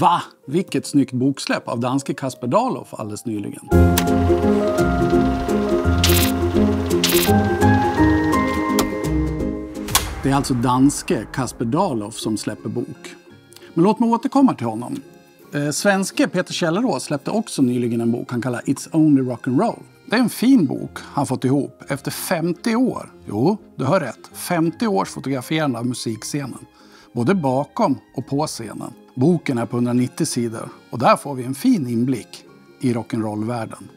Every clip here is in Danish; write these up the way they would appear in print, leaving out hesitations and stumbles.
Va? Vilket snyggt boksläpp av danske Kasper Dahloff alldeles nyligen. Det är alltså danske Kasper Dahloff som släpper bok. Men låt mig återkomma till honom. Svenske Peter Kjellerås släppte också nyligen en bok han kallar It's Only Rock'n'Roll. Det är en fin bok han fått ihop efter 50 år. Jo, du hör rätt. 50 års fotograferande av musikscenen. Både bakom och på scenen. Boken är på 190 sidor och där får vi en fin inblick i rock'n'roll-världen.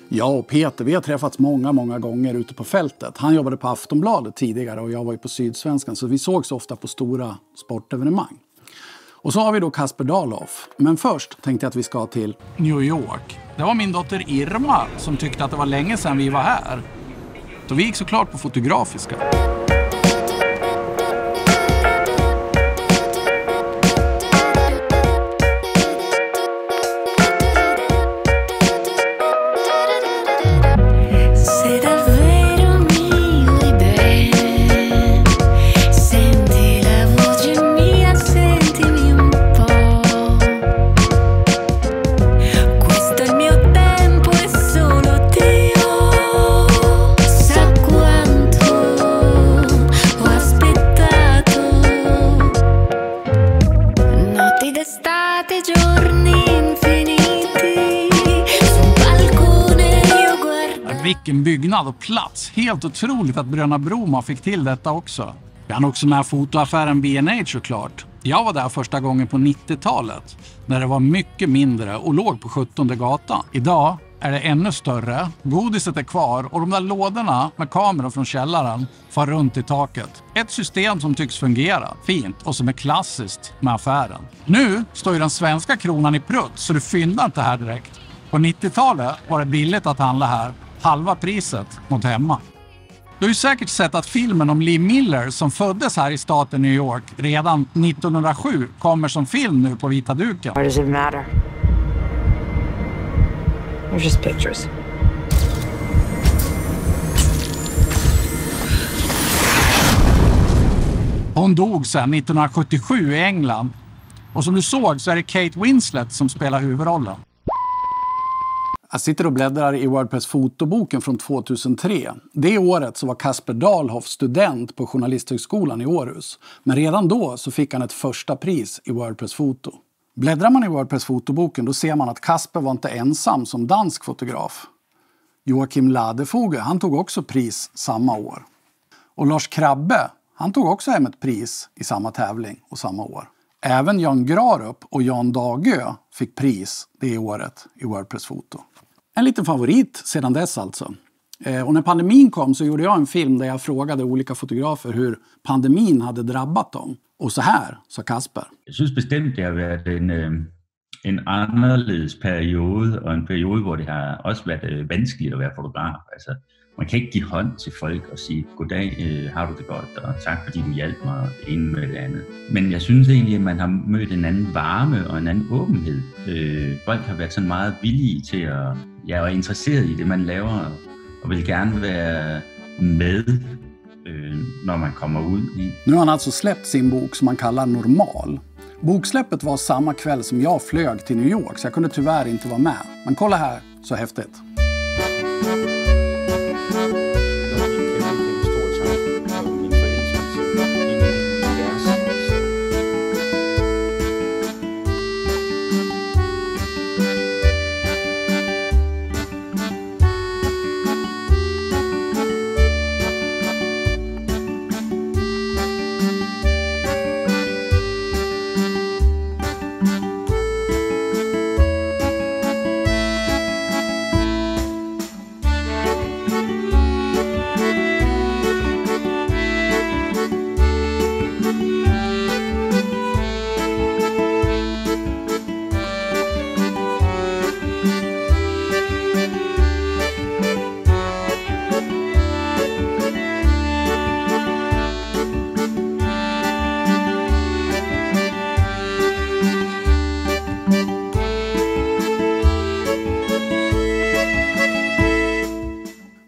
Jag och Peter, vi har träffats många gånger ute på fältet. Han jobbade på Aftonbladet tidigare och jag var ju på Sydsvenskan, så vi sågs ofta på stora sportevenemang. Och så har vi då Kasper Dahloff. Men först tänkte jag att vi ska till New York. Det var min dotter Irma som tyckte att det var länge sedan vi var här. Så vi gick såklart på Fotografiska. Vilken byggnad och plats. Helt otroligt att Bröna Broma fick till detta också. Vi hann också med fotoaffären B&H såklart. Jag var där första gången på 90-talet när det var mycket mindre och låg på 17:e gatan. Idag är det ännu större, godiset är kvar och de där lådorna med kameror från källaren far runt i taket. Ett system som tycks fungera fint och som är klassiskt med affären. Nu står ju den svenska kronan i prutt så du fyndar inte här direkt. På 90-talet var det billigt att handla här. Halva priset mot hemma. Du har ju säkert sett att filmen om Lee Miller som föddes här i staten New York redan 1907 kommer som film nu på vita duken. Why does it matter? They're just pictures. Hon dog sedan 1977 i England. Och som du såg så är det Kate Winslet som spelar huvudrollen. Jag sitter och bläddrar i WordPress fotoboken från 2003. Det året så var Kasper Dahloff student på Journalisthögskolan i Århus. Men redan då så fick han ett första pris i WordPress foto. Bläddrar man i WordPress fotoboken då ser man att Kasper var inte ensam som dansk fotograf. Joakim Ladefoge, han tog också pris samma år. Och Lars Krabbe, han tog också hem ett pris i samma tävling och samma år. Även Jan Grarup och Jan Dagö fick pris det året i WordPress foto. En liten favorit sedan dess alltså. Och när pandemin kom så gjorde jag en film där jag frågade olika fotografer hur pandemin hade drabbat dem. Och så här, sa Kasper. Jag synes bestemt det har varit en anderledes period och en period hvor det har också varit vanskeligt att vara fotograf. Alltså, man kan inte ge hånd till folk och säga goddag, har du det gott och tack för att du hjälper mig in med det annat. Men jag synes egentligen att man har mødt en annan värme och en annan öppenhet. Folk har varit så meget villige till att vara intresserade i det man laver och vill gärna vara med när man kommer ut. Nu har han alltså släppt sin bok som man kallar Normal. Boksläppet var samma kväll som jag flög till New York så jag kunde tyvärr inte vara med. Men kolla här, så häftigt.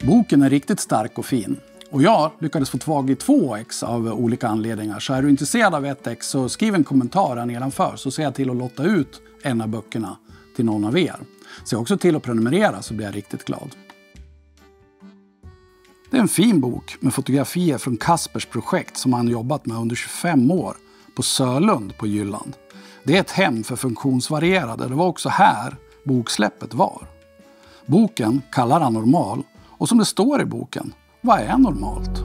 Boken är riktigt stark och fin. Och jag lyckades få tag i 2 ex av olika anledningar. Så är du intresserad av ett ex så skriv en kommentar här nedanför så ser jag till att lotta ut en av böckerna till någon av er. Se också till att prenumerera så blir jag riktigt glad. Det är en fin bok med fotografier från Kaspers projekt som han jobbat med under 25 år på Sörlund på Jylland. Det är ett hem för funktionsvarierade. Det var också här boksläppet var. Boken kallar han normal och som det står i boken, vad är normalt?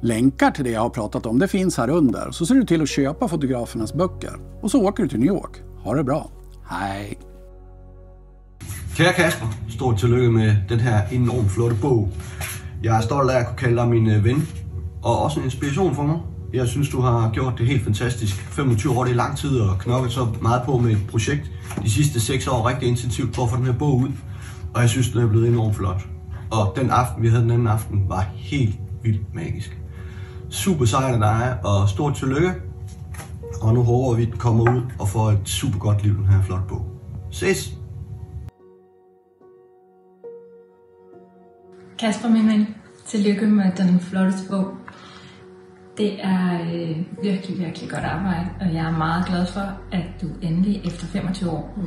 Länkar till det jag har pratat om det finns här under. Så ser du till att köpa fotografernas böcker. Och så åker du till New York. Ha det bra. Hej! Kære Kasper, stort tillykke med den her enormt flotte bog. Jeg er stolt af at kunne kalde dig min ven, og også en inspiration for mig. Jeg synes, du har gjort det helt fantastisk. 25 år, det er lang tid og knokket så meget på med et projekt. De sidste 6 år rigtig intensivt for at få den her bog ud. Og jeg synes, den er blevet enormt flot. Og den aften, vi havde den anden aften, var helt vildt magisk. Super sejt af dig, og stort tillykke. Og nu håber vi, at den kommer ud og får et super godt liv, den her flotte bog. Ses! Kasper, min ven, tillykke med den flotteste bog. Det er virkelig, virkelig godt arbejde, og jeg er meget glad for, at du endelig efter 25 år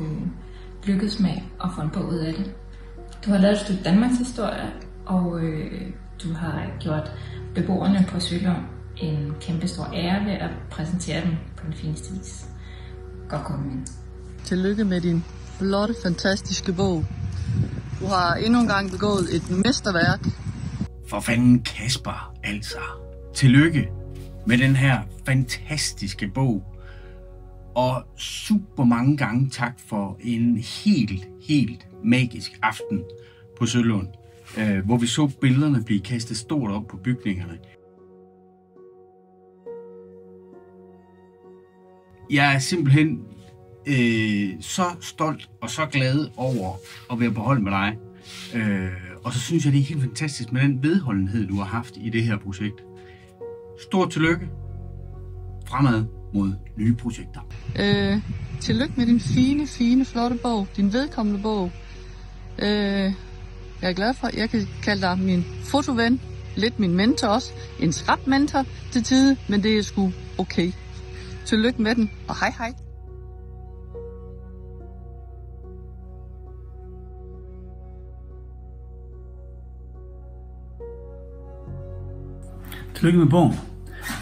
lykkedes med at få en bog ud af det. Du har lavet et stykke Danmarks historie, og du har gjort beboerne på Sølund en kæmpe stor ære ved at præsentere dem på den fineste vis. Godt kommet, min. Tillykke med din flotte, fantastiske bog. Du har endnu en gang begået et mesterværk. For fanden Kasper, altså. Tillykke med den her fantastiske bog. Og super mange gange tak for en helt magisk aften på Sølund, hvor vi så billederne blive kastet stort op på bygningerne. Jeg er simpelthen så stolt og så glad over at være på hold med dig. Og så synes jeg, det er helt fantastisk med den vedholdenhed, du har haft i det her projekt. Stort tillykke. Fremad mod nye projekter. Tillykke med din fine, flotte bog. Din vedkommende bog. Jeg er glad for, at jeg kan kalde dig min fotoven. Lidt min mentor også. En skrap mentor til tide, men det er sgu okay. Tillykke med den, og hej. Tillykke med bogen.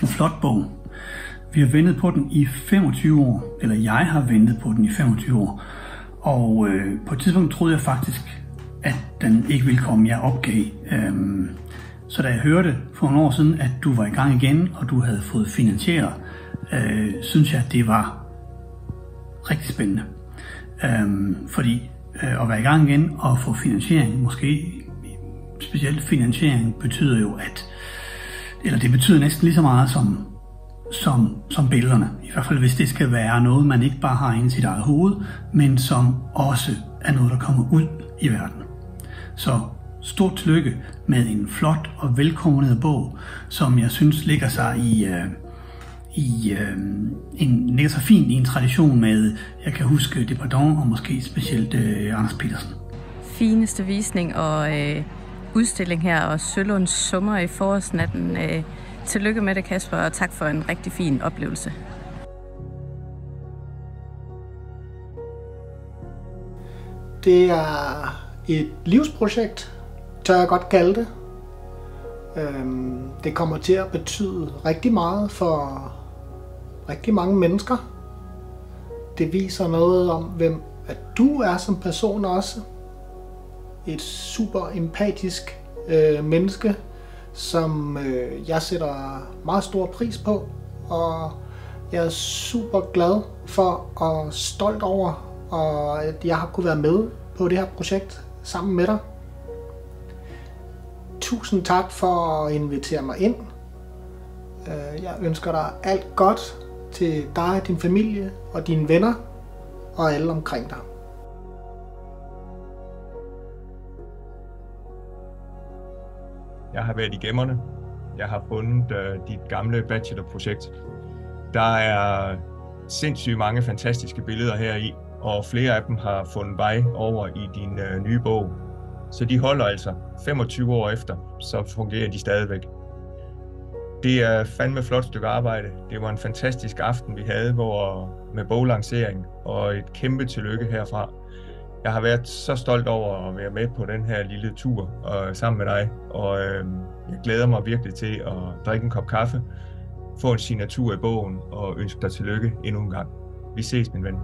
En flot bog. Vi har ventet på den i 25 år, eller jeg har ventet på den i 25 år. Og på et tidspunkt troede jeg faktisk, at den ikke ville komme. Jeg opgav. Så da jeg hørte for nogle år siden, at du var i gang igen, og du havde fået finansieret, synes jeg, at det var rigtig spændende. Fordi at være i gang igen og få finansiering, måske specielt finansiering, betyder jo, eller det betyder næsten lige så meget som billederne. I hvert fald hvis det skal være noget, man ikke bare har inde i sit eget hoved, men som også er noget, der kommer ud i verden. Så stort tillykke med en flot og velkomponeret bog, som jeg synes ligger sig ligger så fint i en tradition med, jeg kan huske Depardon og måske specielt Anders Petersen. Fineste visning og udstilling her, og Sølunds sommer i forårsnatten. Tillykke med det, Kasper, og tak for en rigtig fin oplevelse. Det er et livsprojekt, tør jeg godt kalde det. Det kommer til at betyde rigtig meget for rigtig mange mennesker. Det viser noget om, hvem at du er som person også. Et super empatisk menneske, som jeg sætter meget stor pris på. Og jeg er super glad for og stolt over, at jeg har kunnet være med på det her projekt sammen med dig. Tusind tak for at invitere mig ind. Jeg ønsker dig alt godt til dig, din familie og dine venner og alle omkring dig. har været i gemmerne. Jeg har fundet dit gamle bachelorprojekt. Der er sindssygt mange fantastiske billeder heri, og flere af dem har fundet vej over i din nye bog. Så de holder altså 25 år efter, så fungerer de stadigvæk. Det er fandme et flot stykke arbejde. Det var en fantastisk aften, vi havde med boglancering, og et kæmpe tillykke herfra. Jeg har været så stolt over at være med på den her lille tur sammen med dig, og jeg glæder mig virkelig til at drikke en kop kaffe, få en signatur i bogen og ønske dig tillykke endnu en gang. Vi ses, min ven.